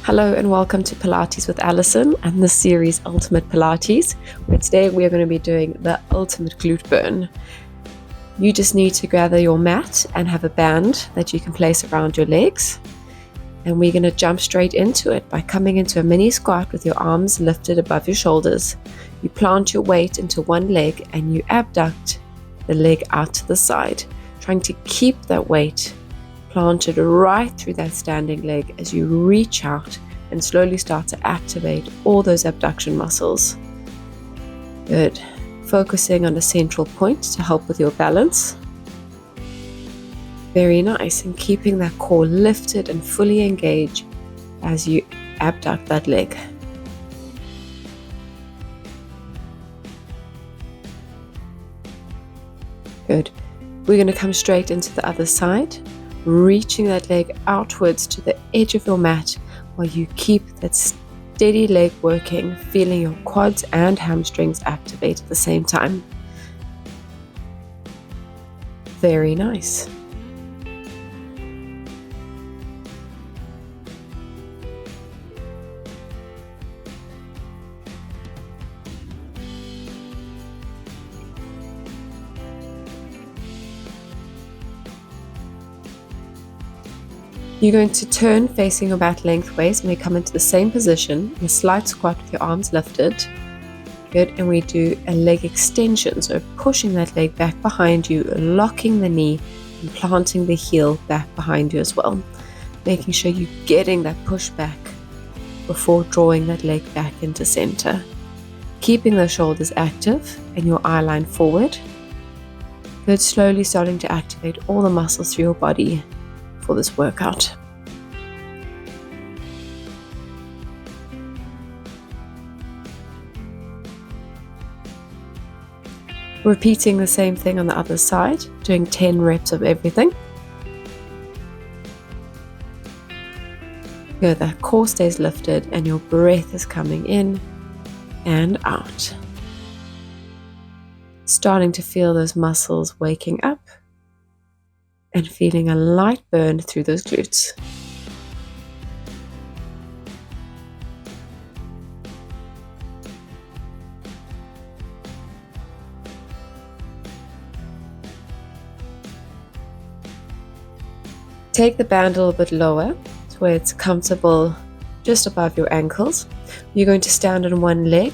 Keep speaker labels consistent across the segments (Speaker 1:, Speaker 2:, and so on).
Speaker 1: Hello and welcome to Pilates with Alison and this series Ultimate Pilates, where today we are going to be doing the ultimate glute burn. You just need to gather your mat and have a band that you can place around your legs. And we're going to jump straight into it by coming into a mini squat with your arms lifted above your shoulders. You plant your weight into one leg and you abduct the leg out to the side, trying to keep that weight planted right through that standing leg as you reach out and slowly start to activate all those abduction muscles. Good. Focusing on a central point to help with your balance. Very nice. And keeping that core lifted and fully engaged as you abduct that leg. Good. We're going to come straight into the other side, reaching that leg outwards to the edge of your mat while you keep that steady leg working, feeling your quads and hamstrings activate at the same time. Very nice. You're going to turn facing your mat lengthways and we come into the same position in a slight squat with your arms lifted. Good, and we do a leg extension, so pushing that leg back behind you, locking the knee and planting the heel back behind you as well. Making sure you're getting that push back before drawing that leg back into center. Keeping those shoulders active and your eye line forward. Good, slowly starting to activate all the muscles through your body for this workout. Repeating the same thing on the other side, doing 10 reps of everything. Good, that core stays lifted and your breath is coming in and out. Starting to feel those muscles waking up and feeling a light burn through those glutes. Take the band a little bit lower to where it's comfortable just above your ankles. You're going to stand on one leg,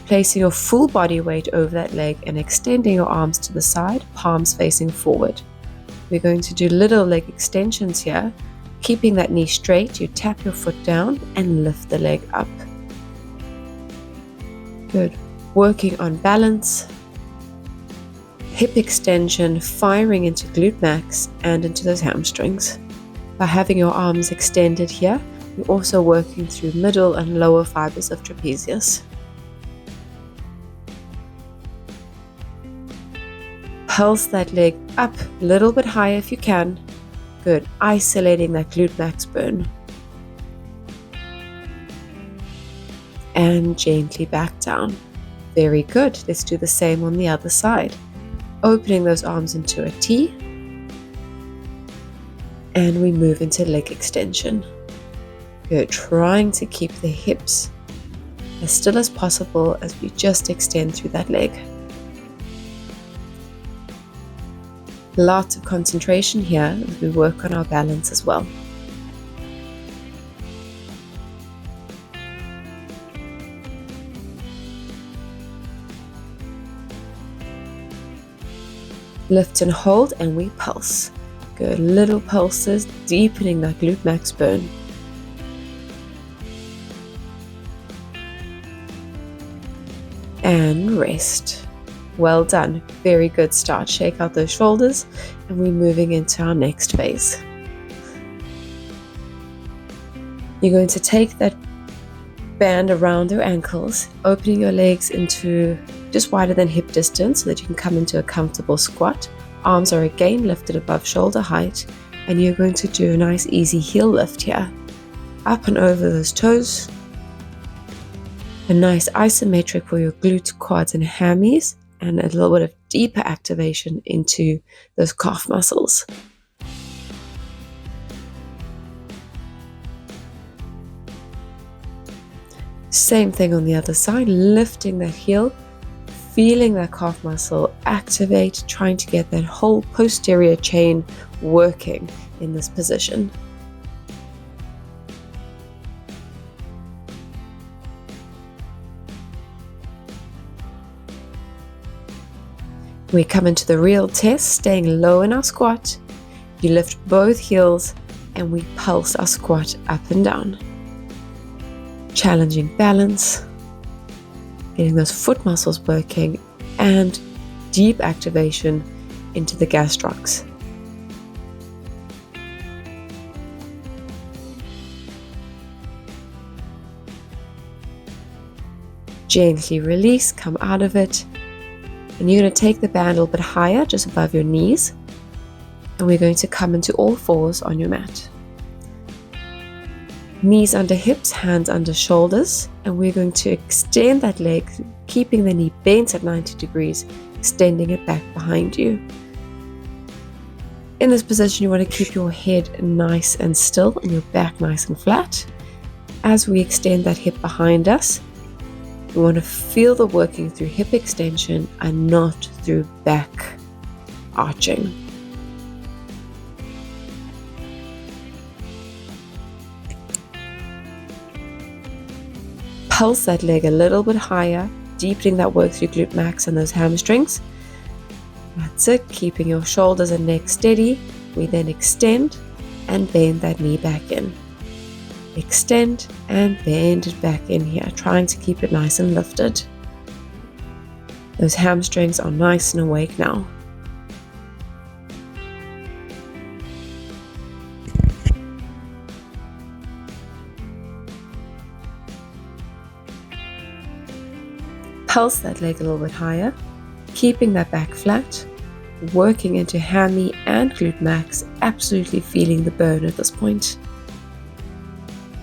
Speaker 1: placing your full body weight over that leg and extending your arms to the side, palms facing forward. We're going to do little leg extensions here. Keeping that knee straight, you tap your foot down and lift the leg up. Good. Working on balance, hip extension, firing into glute max and into those hamstrings. By having your arms extended here, you're also working through middle and lower fibers of trapezius. Pulse that leg up a little bit higher if you can. Good. Isolating that glute max burn. And gently back down. Very good. Let's do the same on the other side. Opening those arms into a T. And we move into leg extension. Good. Trying to keep the hips as still as possible as we just extend through that leg. Lots of concentration here as we work on our balance as well. Lift and hold and we pulse. Good, little pulses, deepening that glute max burn. And rest. Well done. Very good start. Shake out those shoulders and we're moving into our next phase. You're going to take that band around your ankles, opening your legs into just wider than hip distance so that you can come into a comfortable squat. Arms are again lifted above shoulder height and you're going to do a nice easy heel lift here. Up and over those toes. A nice isometric for your glutes, quads and hammies. And a little bit of deeper activation into those calf muscles. Same thing on the other side, lifting that heel, feeling that calf muscle activate, trying to get that whole posterior chain working in this position. We come into the real test, staying low in our squat. You lift both heels and we pulse our squat up and down. Challenging balance, getting those foot muscles working, and deep activation into the gastrocs. Gently release, come out of it. And you're going to take the band a little bit higher, just above your knees. And we're going to come into all fours on your mat. Knees under hips, hands under shoulders. And we're going to extend that leg, keeping the knee bent at 90 degrees, extending it back behind you. In this position, you want to keep your head nice and still and your back nice and flat. As we extend that hip behind us, we want to feel the working through hip extension and not through back arching. Pulse that leg a little bit higher, deepening that work through glute max and those hamstrings. That's it, keeping your shoulders and neck steady. We then extend and bend that knee back in. Extend and bend it back in here, trying to keep it nice and lifted. Those hamstrings are nice and awake now. Pulse that leg a little bit higher, keeping that back flat, working into hammy and glute max, absolutely feeling the burn at this point.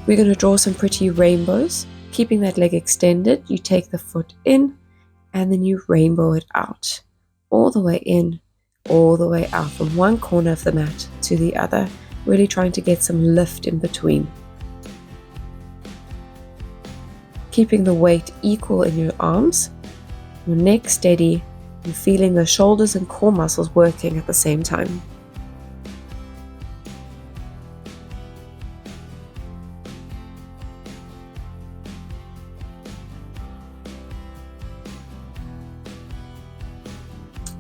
Speaker 1: We're going to draw some pretty rainbows. Keeping that leg extended, you take the foot in and then you rainbow it out. All the way in, all the way out from one corner of the mat to the other. Really trying to get some lift in between. Keeping the weight equal in your arms, your neck steady, and feeling the shoulders and core muscles working at the same time.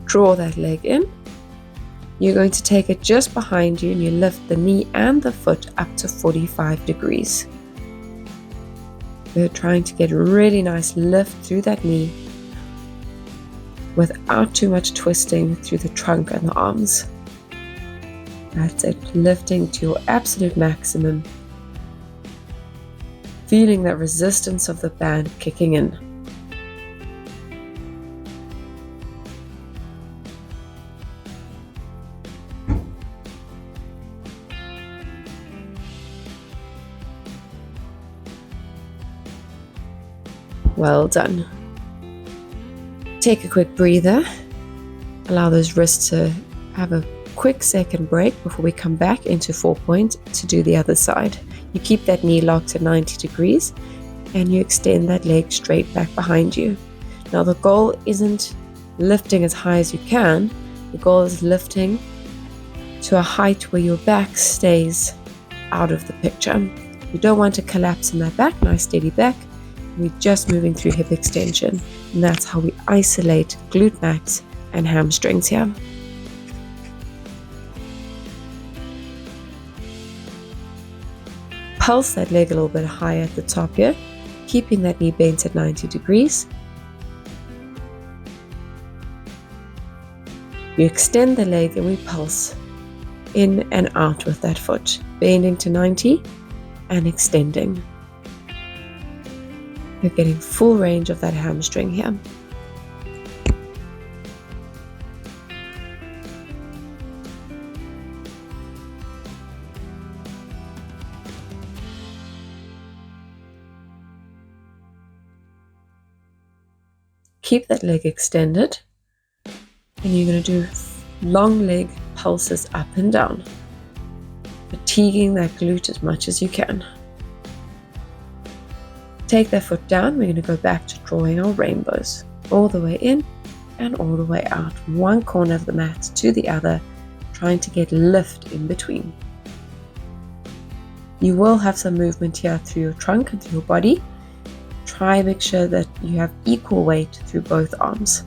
Speaker 1: Draw that leg in. You're going to take it just behind you and you lift the knee and the foot up to 45 degrees. We're trying to get a really nice lift through that knee without too much twisting through the trunk and the arms. That's it, lifting to your absolute maximum. Feeling that resistance of the band kicking in. Well done. Take a quick breather. Allow those wrists to have a quick second break before we come back into 4-point to do the other side. You keep that knee locked at 90 degrees and you extend that leg straight back behind you. Now the goal isn't lifting as high as you can. The goal is lifting to a height where your back stays out of the picture. You don't want to collapse in that back, nice steady back. We're just moving through hip extension, and that's how we isolate glute max and hamstrings here. Pulse that leg a little bit higher at the top here, keeping that knee bent at 90 degrees. You extend the leg and we pulse in and out with that foot, bending to 90 and extending. We're getting full range of that hamstring here. Keep that leg extended, and you're going to do long leg pulses up and down, fatiguing that glute as much as you can. Take that foot down. We're going to go back to drawing our rainbows. All the way in and all the way out from one corner of the mat to the other, trying to get lift in between. You will have some movement here through your trunk and through your body. Try and make sure that you have equal weight through both arms.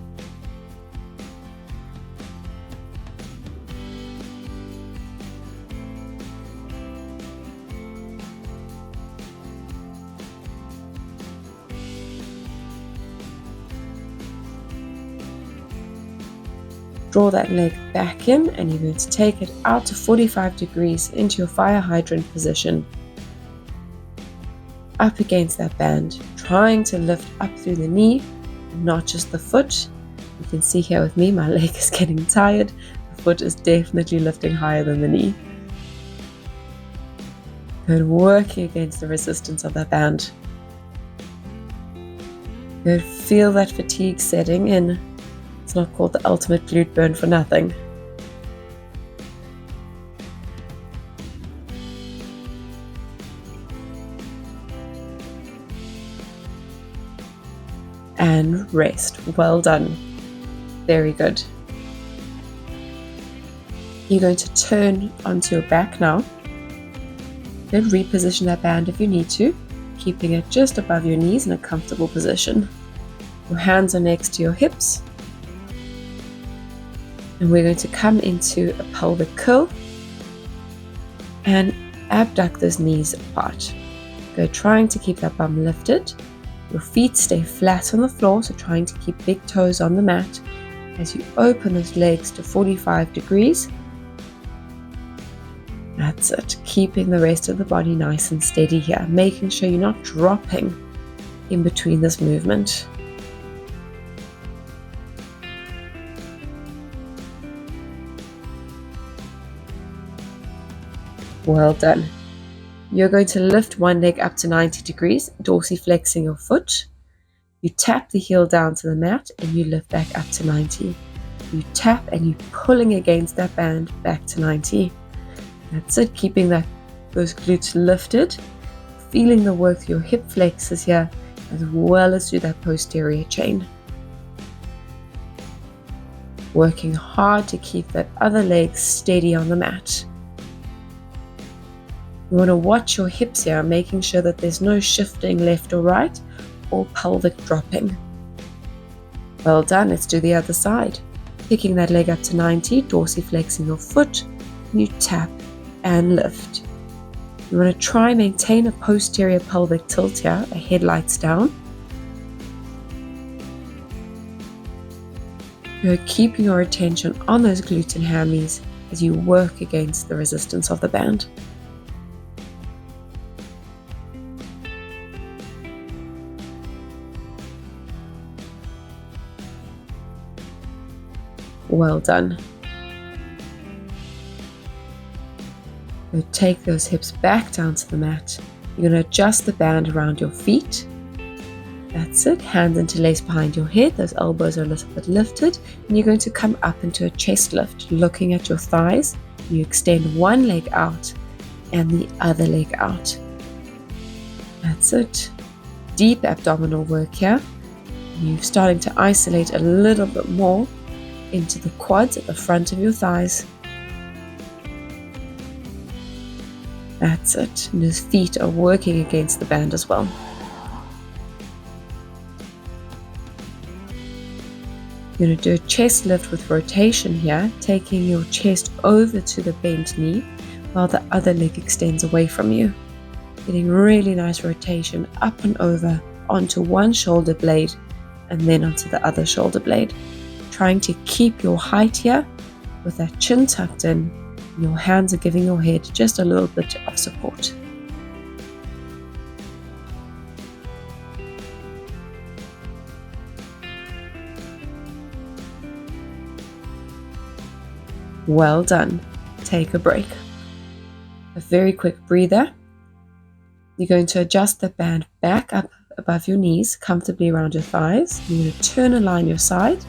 Speaker 1: Draw that leg back in and you're going to take it out to 45 degrees into your fire hydrant position. Up against that band, trying to lift up through the knee and not just the foot. You can see here with me, my leg is getting tired. The foot is definitely lifting higher than the knee. Good, working against the resistance of that band. Good, feel that fatigue setting in. It's not called the ultimate glute burn for nothing. And rest. Well done. Very good. You're going to turn onto your back now. Then reposition that band if you need to, keeping it just above your knees in a comfortable position. Your hands are next to your hips. And we're going to come into a pelvic curl and abduct those knees apart. Go trying to keep that bum lifted. Your feet stay flat on the floor, so trying to keep big toes on the mat as you open those legs to 45 degrees. That's it. Keeping the rest of the body nice and steady here, making sure you're not dropping in between this movement. Well done. You're going to lift one leg up to 90 degrees, dorsiflexing your foot. You tap the heel down to the mat and you lift back up to 90. You tap and you're pulling against that band back to 90. That's it, keeping those glutes lifted, feeling the work through your hip flexors here, as well as through that posterior chain. Working hard to keep that other leg steady on the mat. You want to watch your hips here, making sure that there's no shifting left or right or pelvic dropping. Well done, let's do the other side. Picking that leg up to 90, dorsiflexing your foot, and you tap and lift. You want to try and maintain a posterior pelvic tilt here, a head lights down. You're keeping your attention on those glutes and hammies as you work against the resistance of the band. Well done. You'll take those hips back down to the mat. You're going to adjust the band around your feet. That's it. Hands interlaced behind your head. Those elbows are a little bit lifted. And you're going to come up into a chest lift, looking at your thighs. You extend one leg out and the other leg out. That's it. Deep abdominal work here. You're starting to isolate a little bit more into the quads at the front of your thighs. That's it. And his feet are working against the band as well. You're going to do a chest lift with rotation here, taking your chest over to the bent knee while the other leg extends away from you. Getting really nice rotation up and over onto one shoulder blade and then onto the other shoulder blade. Trying to keep your height here with that chin tucked in, and your hands are giving your head just a little bit of support. Well done. Take a break. A very quick breather. You're going to adjust the band back up above your knees, comfortably around your thighs. You're going to turn and line your side.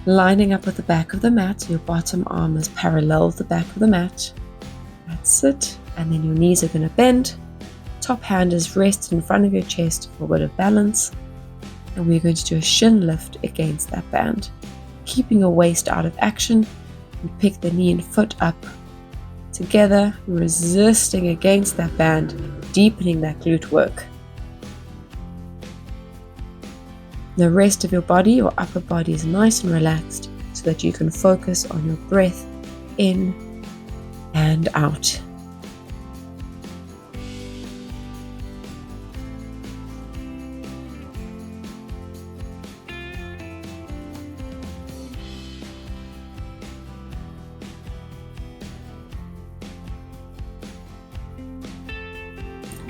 Speaker 1: Lining up with the back of the mat, your bottom arm is parallel with the back of the mat. That's it. And then your knees are going to bend, top hand is rested in front of your chest for a bit of balance. And we're going to do a shin lift against that band. Keeping your waist out of action, and pick the knee and foot up. Together, resisting against that band, deepening that glute work. The rest of your body, your upper body, is nice and relaxed so that you can focus on your breath in and out.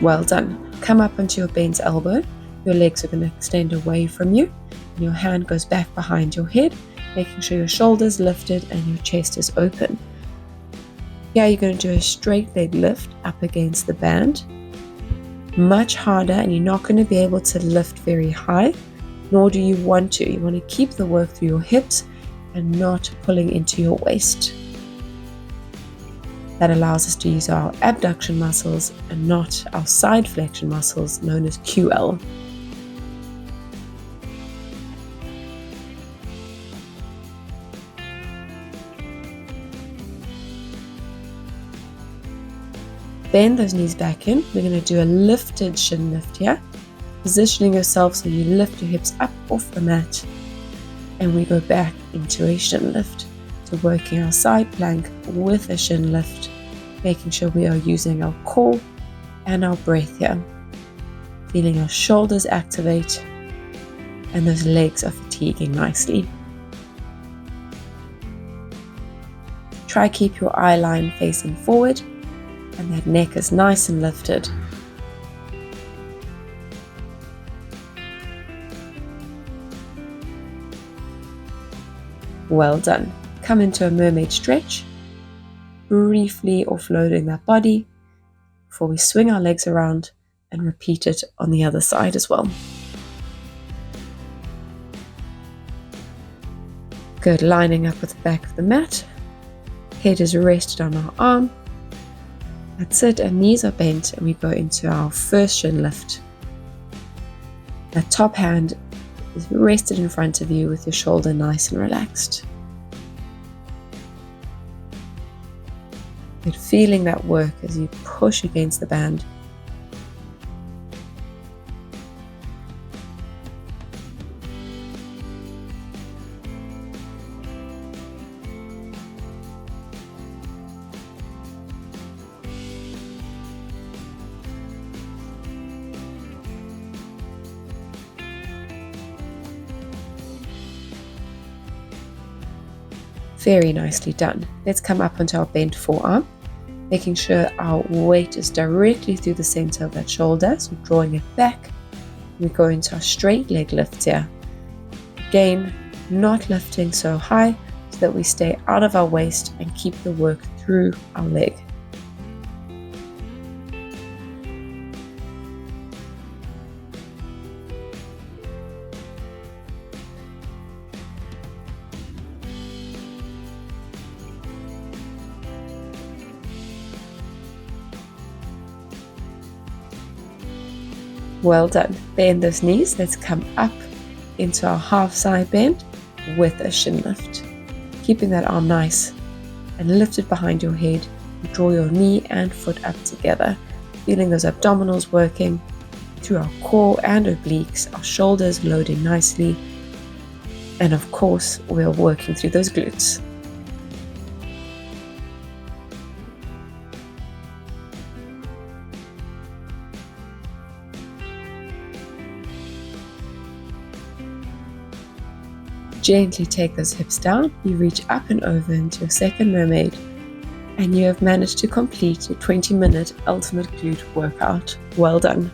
Speaker 1: Well done. Come up onto your bent elbow. Your legs are going to extend away from you. And your hand goes back behind your head, making sure your shoulders lifted and your chest is open. Here you're going to do a straight leg lift up against the band. Much harder, and you're not going to be able to lift very high, nor do you want to. You want to keep the work through your hips and not pulling into your waist. That allows us to use our abduction muscles and not our side flexion muscles, known as QL. Bend those knees back in. We're going to do a lifted shin lift here, positioning yourself so you lift your hips up off the mat, and we go back into a shin lift. So working our side plank with a shin lift, making sure we are using our core and our breath here. Feeling our shoulders activate and those legs are fatiguing nicely. Try keep your eye line facing forward and that neck is nice and lifted. Well done. Come into a mermaid stretch, briefly offloading that body before we swing our legs around and repeat it on the other side as well. Good, lining up with the back of the mat. Head is rested on our arm. That's it, and knees are bent, and we go into our first shin lift. That top hand is rested in front of you with your shoulder nice and relaxed. Good, feeling that work as you push against the band. Very nicely done. Let's come up onto our bent forearm, making sure our weight is directly through the center of that shoulder, so drawing it back. We go into our straight leg lift here. Again, not lifting so high so that we stay out of our waist and keep the work through our leg. Well done. Bend those knees. Let's come up into our half side bend with a shin lift. Keeping that arm nice and lifted behind your head. Draw your knee and foot up together. Feeling those abdominals working through our core and obliques, our shoulders loading nicely. And of course, we're working through those glutes. Gently take those hips down, you reach up and over into your second mermaid, and you have managed to complete your 20-minute ultimate glute workout. Well done.